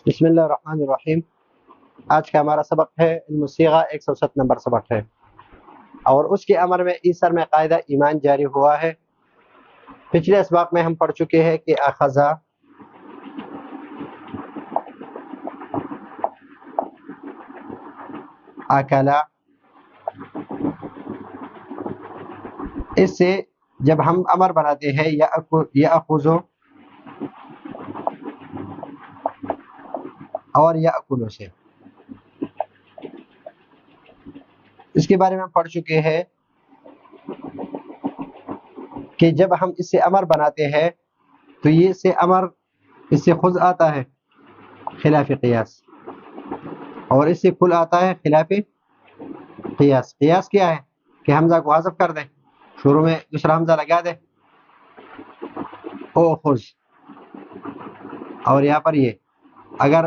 بسم اللہ الرحمن الرحیم۔ آج کا ہمارا سبق ہے علم الصیغہ، 107 نمبر سبق ہے، اور اس کے امر میں ایسر میں قاعدہ ایمان جاری ہوا ہے۔ پچھلے اسباق میں ہم پڑھ چکے ہیں کہ اخذا، اکلا، اس سے جب ہم امر بناتے ہیں یأخذو اور یأکلو سے، اس کے بارے میں ہم پڑھ چکے ہیں کہ جب ہم اس سے امر بناتے ہیں تو یہ سے امر اس سے خذ آتا ہے خلاف قیاس، اور اس سے کل آتا ہے خلاف قیاس۔ قیاس کیا ہے کہ حمزہ کو حذف کر دیں، شروع میں دوسرا حمزہ لگا دیں، او خذ، اور یہاں پر یہ اگر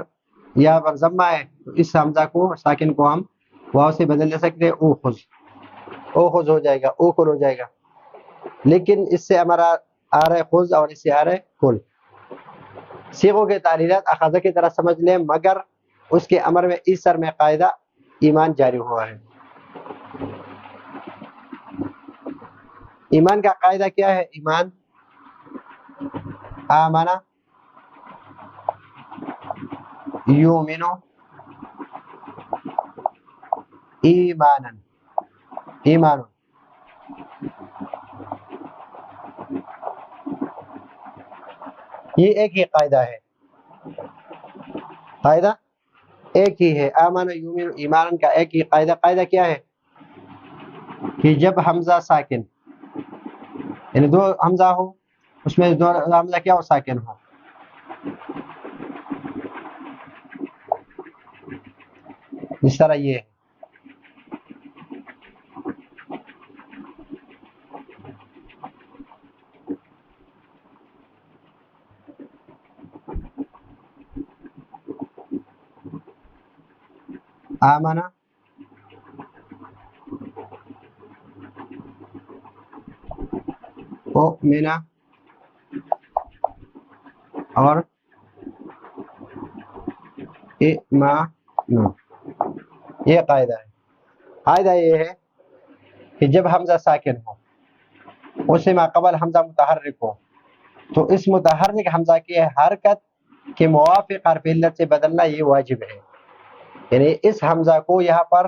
یہاں پر ضمہ ہے تو اس حمزہ کو ساکن کو ہم واو سے بدل دے سکتے ہیں، او خذ، او خذ ہو جائے گا، او کل ہو جائے گا۔ لیکن اس سے ہمارا آ رہا ہے خذ اور اس سے آ رہا ہے کل۔ صیغوں کے تعلیلات اخذہ کی طرح سمجھ لیں، مگر اس کے امر میں ایسر میں قاعدہ ایمان جاری ہوا ہے۔ ایمان کا قاعدہ کیا ہے؟ ایمان آمنا یومنو ایمانا، ایمان، یہ ایک ہی قاعدہ ہے، قاعدہ ایک ہی ہے۔ آمن یومن ایمان کا ایک ہی قاعدہ۔ قاعدہ کیا ہے کہ جب حمزہ ساکن، یعنی دو حمزہ ہو، اس میں دو حمزہ کیا ہو؟ ساکن ہو۔ اس طرح یہ ہے، آمنا اؤمنا اور ایمان، یہ قاعدہ ہے۔ قاعدہ یہ ہے کہ جب حمزہ ساکن ہو، اس سے ما قبل حمزہ متحرک ہو، تو اس متحرک حمزہ کی حرکت کے موافق حرف علت سے بدلنا یہ واجب ہے۔ یعنی اس حمزہ کو یہاں پر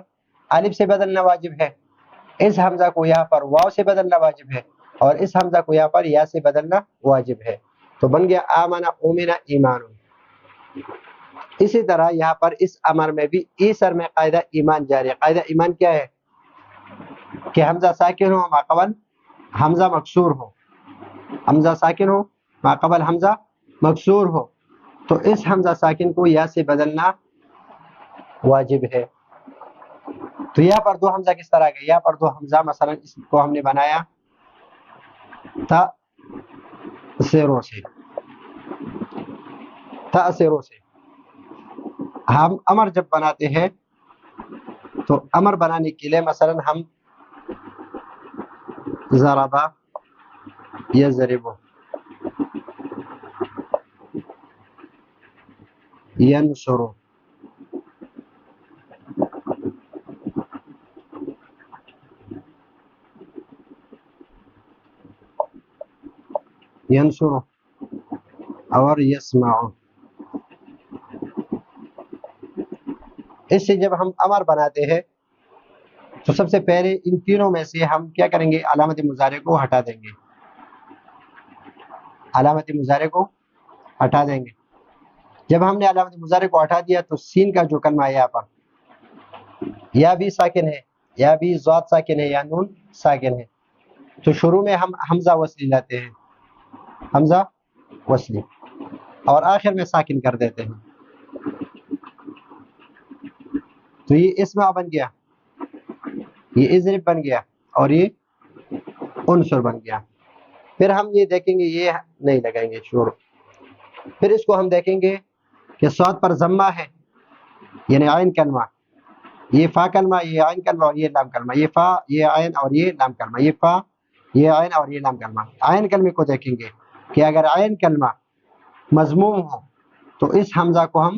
الف سے بدلنا واجب ہے، اس حمزہ کو یہاں پر واو سے بدلنا واجب ہے، اور اس حمزہ کو یہاں پر یا سے بدلنا واجب ہے۔ تو بن گیا آمنا اومنا ایمان۔ اسی طرح یہاں پر اس امر میں بھی ایسر میں قاعدہ ایمان جاری ہے۔ قاعدہ ایمان کیا ہے کہ حمزہ ساکن ہو، ما قبل حمزہ مکسور ہو، حمزہ ساکن ہو، ما قبل حمزہ مکسور ہو، تو اس حمزہ ساکن کو یا سے بدلنا واجب ہے۔ تو یہاں پر دو حمزہ کس طرح گئے؟ یہاں پر دو حمزہ مثلا اس کو ہم نے بنایا تأثیروں سے، تأثیروں سے۔ ہم امر جب بناتے ہیں تو امر بنانے کے لیے مثلا ہم ضربا یضرب، ینصر، ینصر اور یسمع، اس سے جب ہم امر بناتے ہیں تو سب سے پہلے ان تینوں میں سے ہم کیا کریں گے؟ علامت مضارع کو ہٹا دیں گے، علامت مضارع کو ہٹا دیں گے۔ جب ہم نے علامت مضارع کو ہٹا دیا تو سین کا جو کلمہ ہے یہاں پر یا بھی ساکن ہے، یا بھی ضاد ساکن ہے، یا نون ساکن ہے، تو شروع میں ہم حمزہ وصلی لاتے ہیں، حمزہ وصلی، اور آخر میں ساکن کر دیتے ہیں، تو یہ اسم بن گیا، یہ اضرب بن گیا، اور یہ انصر بن گیا۔ پھر ہم یہ دیکھیں گے، یہ نہیں لگائیں گے شروع، پھر اس کو ہم دیکھیں گے کہ صاد پر ضمہ ہے، یعنی عین کلمہ، یہ فا کلمہ، یہ عین کلمہ اور یہ لام کلمہ، یہ فا، یہ عین اور یہ لام کلمہ، یہ فا، یہ عین اور یہ لام کلمہ۔ عین کلمے کو دیکھیں گے کہ اگر عین کلمہ مضموم ہو تو اس حمزہ کو ہم